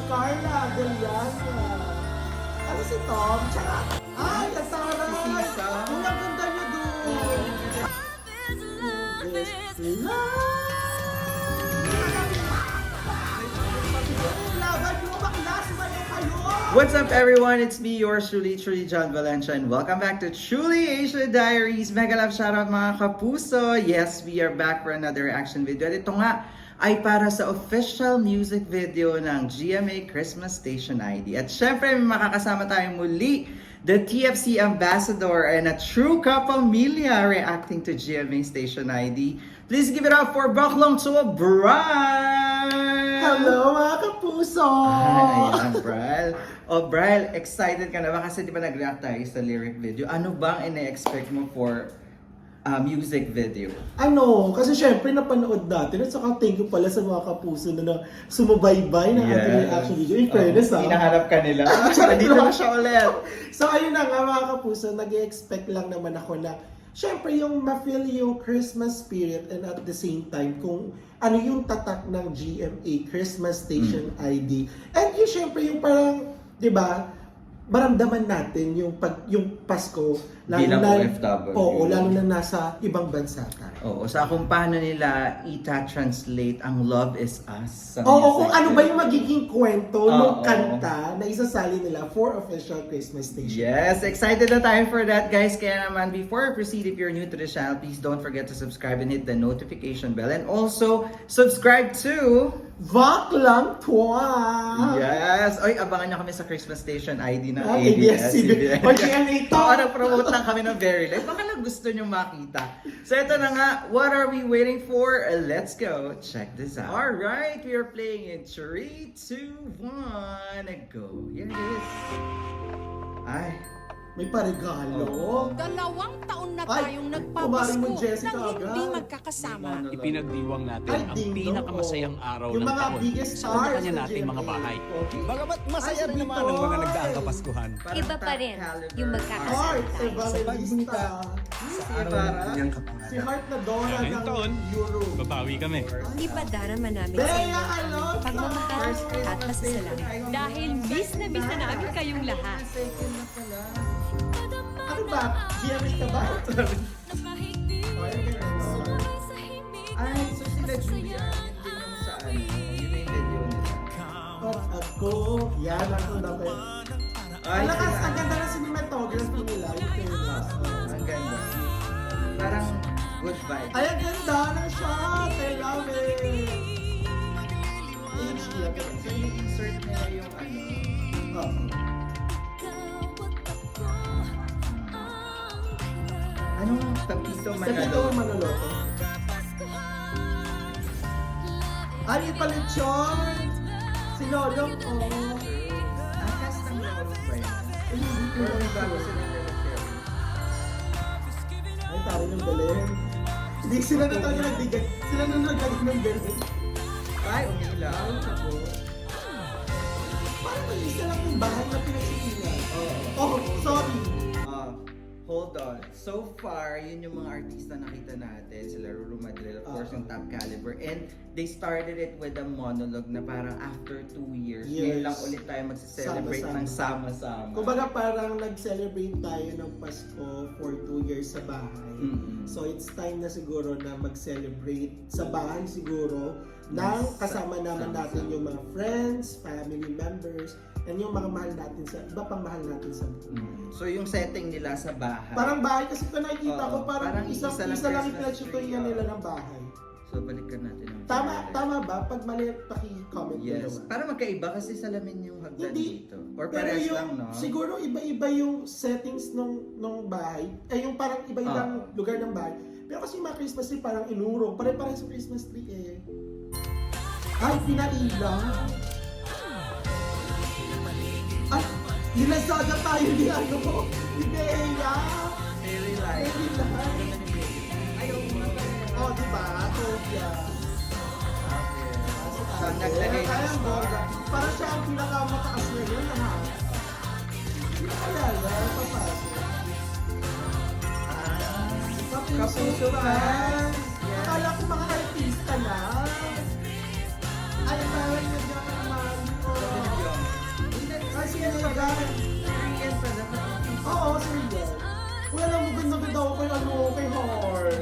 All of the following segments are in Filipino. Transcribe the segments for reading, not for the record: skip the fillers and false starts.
Carla Deliana. Ano si Tom? Tsaka, ay, Asara! Ang ganda niyo doon! What's up everyone? It's me, yours truly John Valencia, and welcome back to Truly Asia Diaries. Mega love shoutout mga kapuso. Yes, we are back for another reaction video. At ito nga ay para sa official music video ng GMA Christmas Station ID. At syempre may makakasama tayong muli, the TFC Ambassador and a true kapamilya reacting to GMA Station ID. Please give it up for Baklong to Bral! Hello mga kapuso! Ayan, Bral. O Bral, excited ka na ba? Kasi di ba nag-react tayo sa lyric video? Ano bang ina-expect mo for music video? Ano, kasi syempre napanood natin at saka thank you pala sa mga kapuso na sumubaybay ng ating reaction video. In fairness hinahanap ka nila. Dito na siya ulit. So ayun na nga mga kapuso, nag-expect lang naman ako na syempre yung ma-feel yung Christmas spirit and at the same time kung ano yung tatak ng GMA Christmas Station ID. And yung syempre yung parang, di ba, maramdaman natin yung Pasko bilang OFW. Oo, lalo na nasa ibang bansa tayo. Oo, sa kung paano nila ita-translate ang Love Is Us. Oo, kung ano ba yung magiging kwento ng kanta na isasali nila for official Christmas Station. Yes, excited na tayo for that guys. Kaya naman, before I proceed, if you're new to the channel, please don't forget to subscribe and hit the notification bell. And also, subscribe to Baklang Twa! Yes! Oy, abangan nyo kami sa Christmas Station ID ng ABS-CBN. O GMA to! Nag-promote lang kami ng very live. Baka lang gusto nyo makita. So ito na nga, what are we waiting for? Let's go! Check this out. Alright, we are playing in 3, 2, 1, go! Here it is. Ay, may parigalo. 2 taon na Ay, tayong kumarin mo, nagpapasko Jessica, nang hindi agad. magkakasama. Ipinagdiwang natin Ay, ang ding dong. pinakamasayang araw Yung ng mga taon biggest sa stars kanya sa nating mga GMA. bahay. Okay. Bagamat masaya Ay, rin naman Bitoy. ang mga nagdaang kapaskuhan. parang Iba pa rin top yung Heart, caliber. magkakasama tayo. Evangelista. Si Heart na Dora Ngayong ng taon, Europe. Babawi kami. Ipadarama namin sa Bea inyo Alonso! pagmamahal at pasasalamat. Dahil miss na namin kayong lahat. Second na pala. Ano ba? GMA ka ba? Ay, so sila Julia, yun din yung sa ano, yun yung video nila. At ako, yan ako dapat. Ay, Ang lakas, sila. ang ganda ng cinematography nila. Yung fairness. Ang ganda. Parang good vibe. Ay, ang ganda ng shot! I love it! HD lang. So yung insert nila yung ano, Oo. anong Tapito Sa dito Manalo? Manoloto. Ay, ipalit yun! Si Lolong, oh. Ang cast ng Lolo ba yun? Pero may bago sila nila-share. Ay, taro ng Belen. Hindi sila na talaga nagbigay. Sila na naglagay ng Belen. Ay, umila. Ay, ako. Parang may isa lang yung bahay na pinagsikilan. Oh, sorry. Hold on. So far, yun yung mga artista nakita natin. Sila Ruru Madrid, of course, yung top caliber. And they started it with a monologue na parang after 2 years, ngayon lang ulit tayo magse-celebrate ng sama-sama. Kumbaga parang nag-celebrate tayo ng Pasko for 2 years sa bahay. So it's time na siguro na mag-celebrate sa bahay siguro ng kasama naman natin yung mga friends, family members, and yung mga mahal natin sa, iba pang mahal natin sa buhay. So yung setting nila sa bahay. Parang bahay kasi ito nakikita ko Oo, parang parang isa isa lang lang Christmas ipinagsutuyan tree, nila ng bahay. So balikan natin ang Tama ba? Pag mali, paki-comment Yes. dalawa. Para magkaiba kasi salamin yung hagdan Hindi. dito. Or Pero parehas yung, lang, no? siguro iba-iba yung settings nung bahay. Yung parang iba-ibang lugar ng bahay. Pero kasi yung mga Christmas tree parang inurong. Pare-pare sa Christmas tree eh. Ay, pinailaw. Ay, nilasaga tayo ni ano. Ni Bea. Very light. Very light. Ayaw mo na. Oh, diba? Tokya. So, naglagay ng Kaya star. parang siya ang pinakamataas na yun, ha? Hindi ko alala, papasok. Kapuso fans! Yes. Akala ko mga artista na. Ay, parang nagkakamali ko. talaga. Korean pala. Oo, sige. Wala lang maganda-ganda ako kay kay Heart.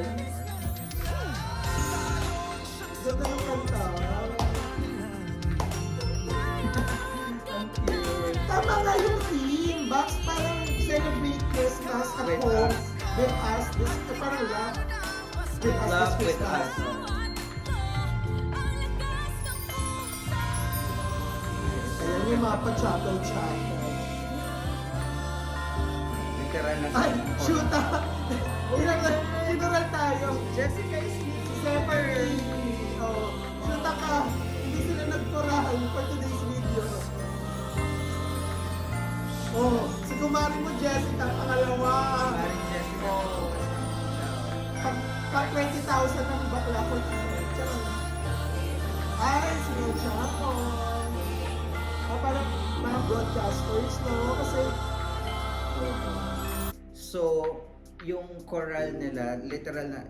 Ganda ng kanta. Ang cute. Tama nga yung theme. Box parang celebrate Christmas at With home. us. With us. This, parang love. With us Love this with Christmas. us. Ayan yung mga pa-chattel-chattel. Literal na. Ay, shoot up! Literal tayo. Jessica is Separate. Oh, shoot up ka. Hindi sila nagkoral for today's video. Oh, si kumari mo Jessica, pangalawa. Maring Jessica. Pag 20,000 ng bakla for today. Ay, si Chapo. Parang mga broadcasters, no? Kasi, So, yung choral nila, literal na,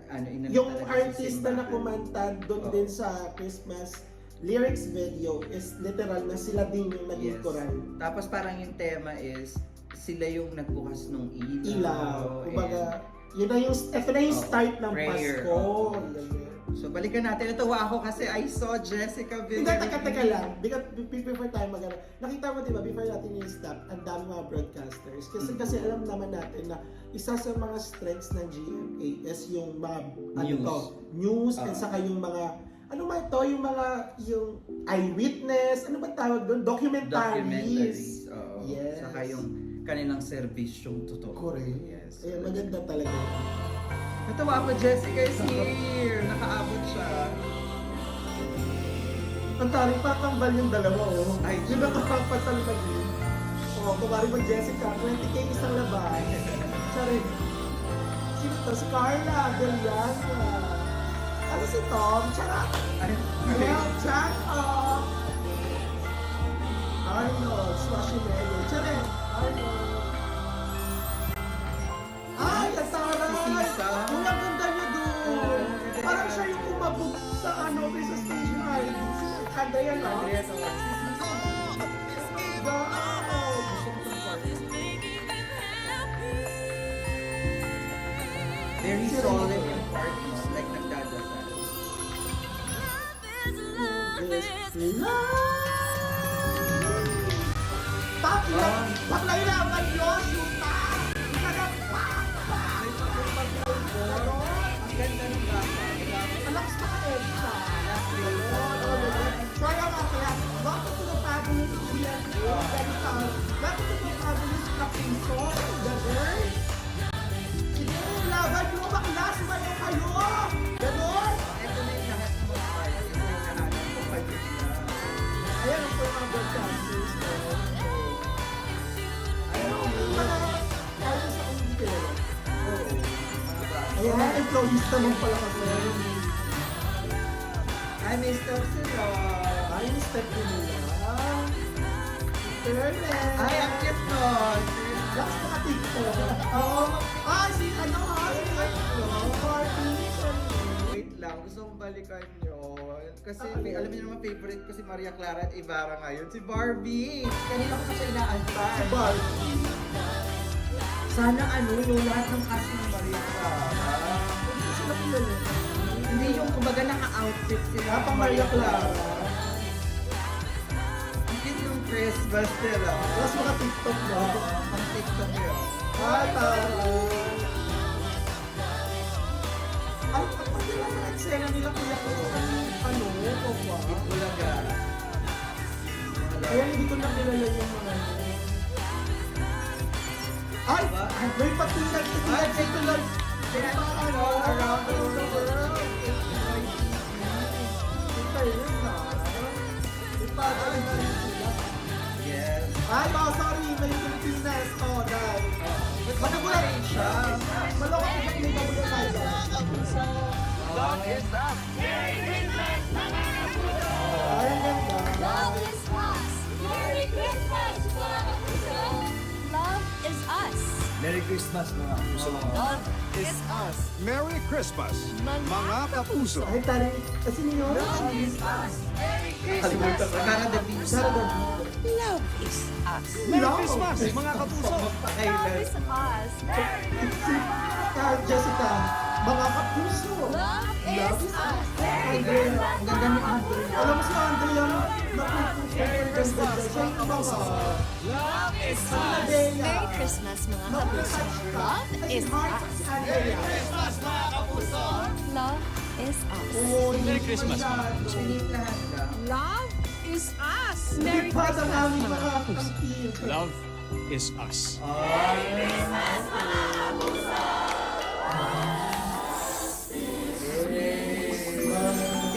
yung talaga sa artista na simbahan. kumanta doon Oo. din sa Christmas lyrics video is literal na sila din yung naging Yes. choral. Tapos parang yung tema is, sila yung nagbukas ng ilaw. Ilaw. Kumbaga, and- yun na yung, ito na yung Oo, start ng prayer. Pasko. Oo. Ganyan. So, balikan natin. Natuwa ako kasi I saw Jessica Hindi, Villarreal. teka lang. Before tayo mag nakita mo diba, before natin yung stop, ang dami mga broadcasters. Kasi alam naman natin na isa sa mga strengths ng GMA is yung mga news and Ah. saka yung mga ano ba ito, yung eyewitness, ano ba tawag doon? Documentaries. Oo. Yes. Saka yung kanilang serbisyong totoo. Correct. Yes. Eh, maganda talaga. Natuwa ako, Jessica is here. Nakaabot siya. Ang taring patambal yung dalawa, oh. Ay, Yung nakakapatalbag yun. Oh, kumari mo Jessica, 20K isang laban. Sorry. Sino to? Si Carla Deliana. Ano si Tom? Charot! Ay, Well, chat up! Arnold, Schwarzenegger. Charot! Arnold. Ay, ang taray! Sisa. Ang ganda niya doon. Parang siya yung umabog sa sa station ID. Andrea, no? Andrea, so, Wow! gusto ko itong part. Very solid yung part mo. Like nagdadasal. Paklailangan nyo, Yuta! Ang ganda ng basa. Malakas pa ka, Elsa. So, ayun nga kaya, welcome to the fabulous GMA. Welcome to the fabulous Kapiso. Ganon. Sige, laban nyo, bakla, sumayo kayo. Ganon. Ito na yung lahat ng mga part. Ito yung lahat ng part. Ayan ang mga broadcasters. Ayun, ayun sa computer. Ayan, employees naman pala kasi. Hi, Mr. Silo. Ay, step ko nila. Fairness. Ay, ang cute nun. Lakas mga TikTok. Oo. Ah, si ano ha? Si Party. Wait lang, gusto kong balikan yun. Kasi alam niyo naman favorite ko si Maria Clara at Ibarra ngayon, si Barbie. Kanina ko pa siya inaantay. Si Barbie. Sana yung lahat ng cast ng Maria Clara. Hindi sila kilala. Hindi yung kumbaga naka-outfit sila. Ah, pang Maria Clara. Ang cute yung Christmas nila. Lakas mga TikTok na. Ang TikTok yun. Ay, taray. Ay, pag nila sa eksena nila kuya ko sa ano, kopa. Bulaga. Kaya hindi ko nakilala yung mga ay! May patinag sa tulad! Ano, around the world! Ito yun na. May pagaling na rin sila. Yes. Ay, oh, sorry! May Pilipinas! Oh, dahil. Managulat! siya. Maloko ko sa pinagawa tayo. Ay, ang ganda. Love is us. Merry Christmas, mga kapuso. Love is us. Merry Christmas mga puso. Love is us. Merry Christmas, mga kapuso! Ay, tayo. Kasi niyo? Love is us. Merry Kalimutan Christmas. ko. Cara de Pisa. Sarado. Love is us. us. Merry Love. Christmas, mga kapuso! Love is us. Merry Christmas. Jessica, mga kapuso. Love is us. Merry Andrea, Christmas. Ang ganda ni Andrea. Alam mo si Andrea, napupuso. Merry Christmas, Siya yung mga Love is us. Andrea. Merry Christmas mga kapuso. Love is us. Si Andrea. Love is us. Oh, Merry Christmas, mga masyado. Sunit lahat lang. Love is us. Hindi Merry pa ang Christmas. aming mga kampil. Love is us.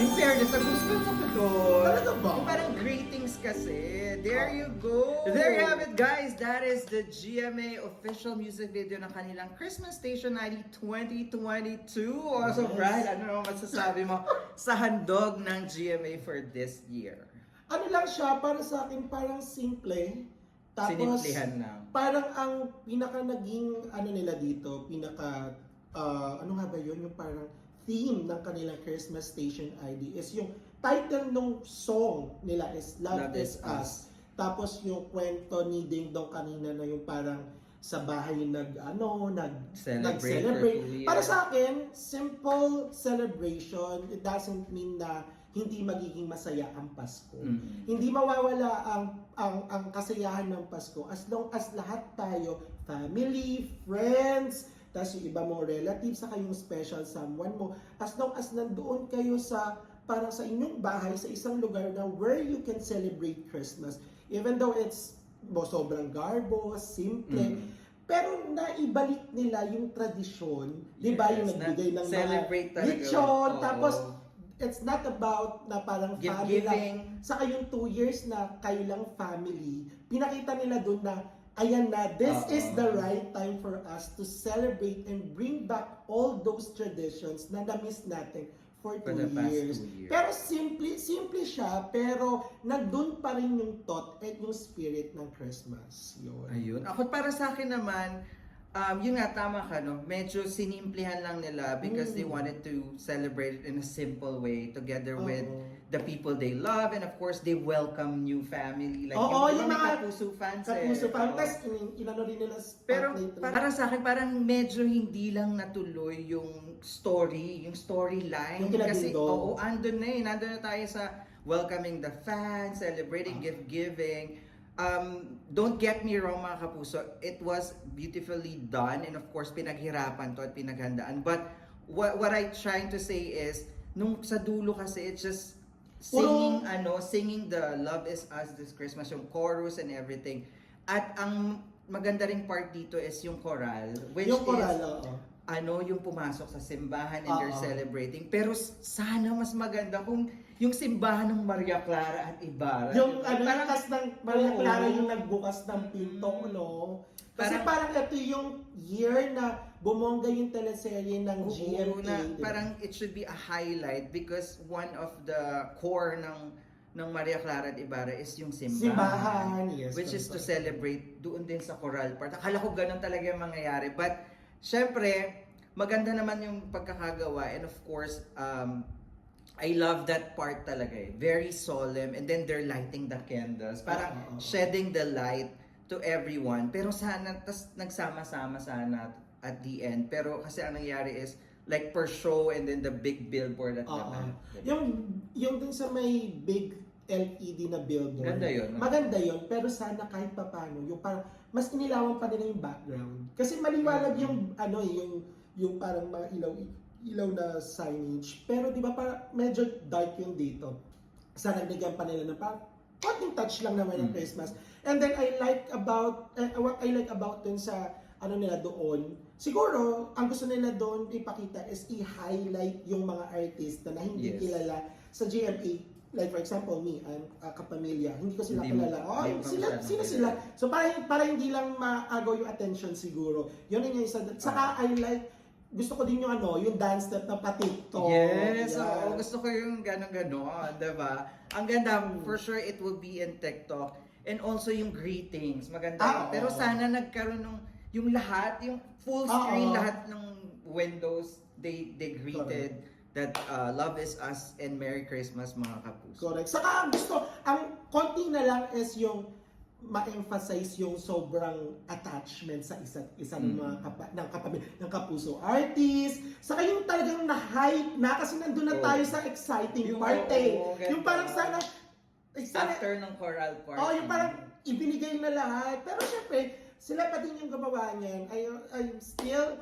In fairness, gusto ko to. Talaga ba? Yung parang greetings kasi. There you go. There you have it, guys. That is the GMA official music video ng kanilang Christmas Station ID 2022. Also, Yes. Brian, ano naman masasabi mo sa handog ng GMA for this year? Ano lang siya, para sa akin parang simple. Tapos, Sinimplihan lang. parang ang pinaka naging, ano nila dito, pinaka, ano nga ba yun, yung parang theme ng kanilang Christmas Station ID is yung title nung song nila is Love is Us. Tapos yung kwento ni Ding Dong kanina na yung parang sa bahay Celebrate for 2 years. Para sa akin, simple celebration. It doesn't mean na hindi magiging masaya ang Pasko. Mm. Hindi mawawala ang kasayahan ng Pasko as long as lahat tayo, family, friends, tapos yung iba mong relatives, saka yung special someone mo, as long as nandoon kayo sa parang sa inyong bahay, sa isang lugar na where you can celebrate Christmas. Even though it's sobrang garbo, simple, pero naibalik nila yung tradisyon, di ba? Yes, Yung nagbigay ng celebrate mga talaga. lechon, Oo. tapos it's not about na parang family Gift-giving. lang. Saka yung 2 years na kayo lang family, pinakita nila doon na, ayan na, this is the right time for us to celebrate and bring back all those traditions na na-miss natin for For 2 the past years. 2 years. Pero simple siya, pero nandun pa rin yung thought at yung spirit ng Christmas. Yun. Ayun. Ako para sa akin naman, yun nga, tama ka, no? Medyo sinimplihan lang nila because they wanted to celebrate it in a simple way together with the people they love, and of course, they welcome new family. Like Oo, yung yung mga Kapuso fans Kapuso fan. Oo. Tapos inano rin nila Pero spotlight rin. para sa akin, parang medyo hindi lang natuloy yung storyline. Yung kila Kasi, Dingdong. andun na tayo sa welcoming the fans, celebrating, gift-giving. Don't get me wrong mga kapuso, it was beautifully done, and of course, pinaghirapan to at pinaghandaan. But what I trying to say is, nung sa dulo kasi, it's just singing the Love is Us this Christmas, yung chorus and everything. At ang maganda ring part dito is yung choral, which Yung choral, is oo. yung pumasok sa simbahan and they're Oo. celebrating. Pero sana mas maganda kung yung simbahan ng Maria Clara at Ibarra. Yung Parang- yung kas ng Maria Oo. Clara yung nagbukas ng pinto, no? Kasi parang ito yung year na bumongga yung teleserye ng Oo, GMA. na diba? parang it should be a highlight because one of the core ng Maria Clara at Ibarra is yung Simbahan, yes. which is to celebrate doon din sa choral part. Akala ko ganun talaga yung mangyayari. But, syempre, maganda naman yung pagkakagawa. And of course, I love that part talaga eh. Very solemn. And then they're lighting the candles. Parang shedding the light to everyone. Pero sana, tas nagsama-sama sana at the end. Pero kasi ang nangyari is, like per show and then the big billboard at the Oo. end. Yung dun sa may big LED na billboard. Ganda yun, no? Maganda yun, pero sana kahit papano, yung parang mas inilawan pa nila yung background. Kasi maliwanag yung yung parang mga ilaw na signage. Pero di ba parang medyo dark yung dito. Sana nagyan pa nila ng parang konting touch lang naman ng Christmas. And then what I like about dun sa nila doon, siguro, ang gusto nila doon ipakita is i-highlight yung mga artist na hindi Yes. kilala sa GMA. Like for example, me, I'm kapamilya, hindi ko sila Hindi mo- kilala. hindi mo Sino masyadong sila? So para hindi lang maagaw yung attention siguro. Yun yung isa. Saka I like, gusto ko din yung dance step na pa-TikTok. Yes, Yan. oo, gusto ko yung gano'n, diba? Ang ganda, for sure it will be in TikTok. And also yung greetings, maganda yun. Oo. Pero sana nagkaroon yung lahat, yung full screen, Oo. lahat ng windows, they greeted that Love is Us and Merry Christmas mga kapuso. Correct. Saka ang konti na lang is yung ma-emphasize yung sobrang attachment sa isa't isa ng mga ng kapuso artist. Saka yung talagang na-hype na kasi nandun na tayo sa exciting part eh. Yung parang sana After ng choral part. oh, yung parang ibinigay na lahat. Pero syempre, sila pa din yung gumawa niyan. I'm still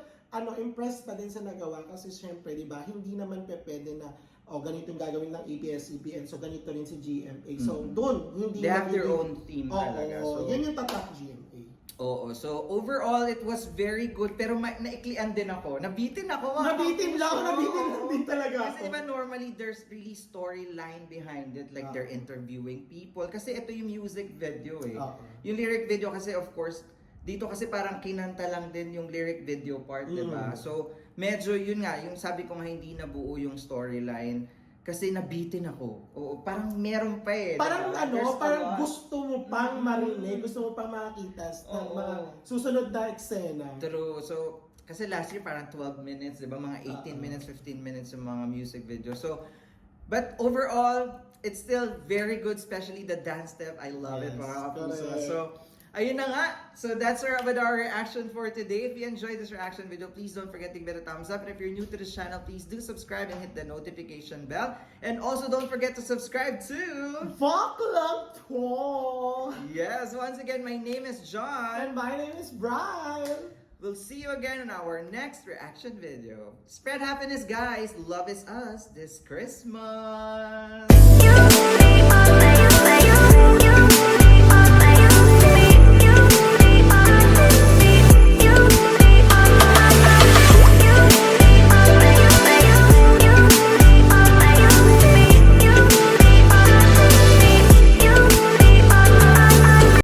impressed pa din sa nagawa kasi syempre, di ba, hindi naman pwede na ganito yung gagawin ng ABS-CBN, so ganito rin si GMA. So, doon, hindi They have their magiging- own theme Oo, talaga. So, yan yung tatak GMA. oo. So, overall, it was very good. Pero naiklian din ako. Nabitin ako. mga Nabitin lang, kapuso. nabitin din talaga Kasi ako. diba normally there's really storyline behind it. Like they're interviewing people. Kasi ito yung music video eh. Yung lyric video kasi of course, dito kasi parang kinanta lang din yung lyric video part, diba? So, medyo yun nga, yung sabi ko nga hindi nabuo yung storyline. Kasi nabitin ako. Oo, parang meron pa eh. Parang diba? There's a parang lot. gusto mo pang marinig, gusto mo pang makakita ng Oo. mga susunod na eksena. True. So, kasi last year parang 12 minutes, di ba? Mga 18 minutes, 15 minutes yung mga music video. So, but overall, it's still very good, especially the dance step. I love it, Yes, mga kapuso. correct. So, ayun na nga. So, that's about our reaction for today. If you enjoyed this reaction video, please don't forget to give it a thumbs up. And if you're new to this channel, please do subscribe and hit the notification bell. And also, don't forget to subscribe to... Fuck lang to! Yes, once again, my name is John. And my name is Brian! We'll see you again in our next reaction video. Spread happiness, guys. Love is us this Christmas.